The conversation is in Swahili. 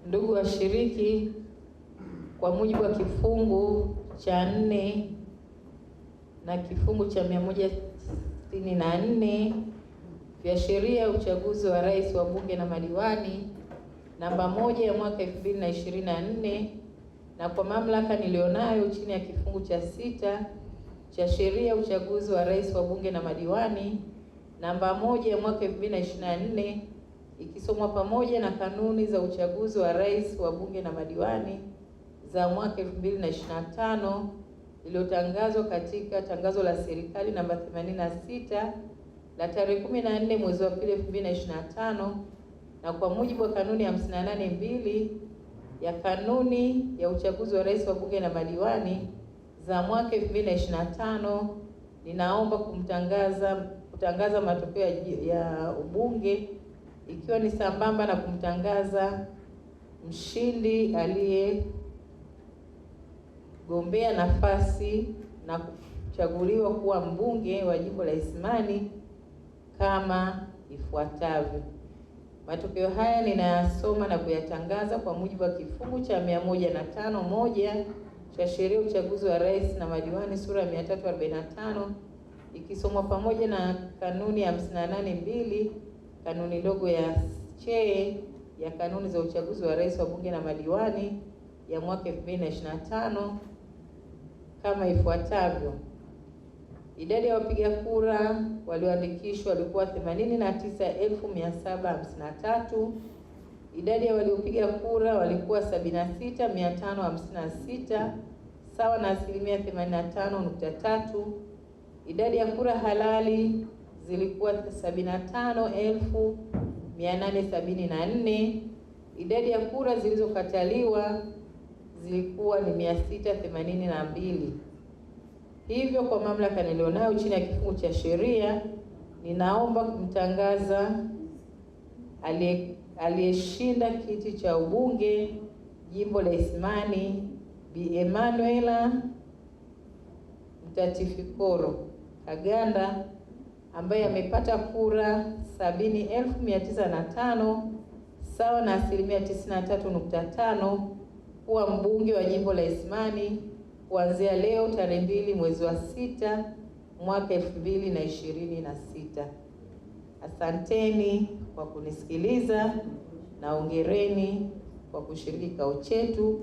Ndugu washiriki, kwa mujibu wa kifungu cha 4 na kifungu cha 164 vya sheria ya uchaguzi wa rais, wa bunge na madiwani namba 1 ya mwaka 2024, na kwa mamlaka nilionayo chini ya kifungu cha 6 cha sheria ya uchaguzi wa rais, wa bunge na madiwani namba 1 ya mwaka 2024, ikisomwa pamoja na kanuni za uchaguzi wa rais, wa bunge na madiwani za mwaka 2025 iliyotangazwa katika tangazo la serikali namba 86 la tarehe 14 mwezi wa pili 2025, na kwa mujibu wa kanuni ya 58(2) ya kanuni ya uchaguzi wa rais, wa bunge na madiwani za mwaka 2025, ninaomba kutangaza matokeo ya ubunge, ikiwa ni sambamba na kumtangaza mshindi aliyegombea nafasi na kuchaguliwa kuwa mbunge wa jimbo la Isimani kama ifuatavyo. Matokeo haya ninayasoma na kuyatangaza kwa mujibu wa kifungu cha 105(1) cha sheria ya uchaguzi wa rais na madiwani sura ya 345, ikisomwa pamoja na kanuni ya 58(2) kanuni ndogo ya che ya kanuni za uchaguzi wa rais, wa bunge na madiwani ya mwaka 2025 kama ifuatavyo. Idadi ya wapiga kura walioandikishwa walikuwa 89,753. Idadi ya waliopiga kura walikuwa 76,556 sawa na 85.3%. Idadi ya kura halali zilikuwa 75,874. Idadi ya kura zilizokataliwa zilikuwa ni 682. Hivyo kwa mamlaka nilionayo chini ya kifungu cha sheria, ninaomba kumtangaza aliyeshinda kiti cha ubunge jimbo la Isimani Bi Emanuela Mtatifikoro Kaganda, ambaye amepata kura 70,905 sawa na 93.5% kuwa mbunge wa jimbo la Isimani kuanzia leo tarehe 2 mwezi wa 6 mwaka 2026. Asanteni kwa kunisikiliza na hongereni kwa kushiriki kikao chetu.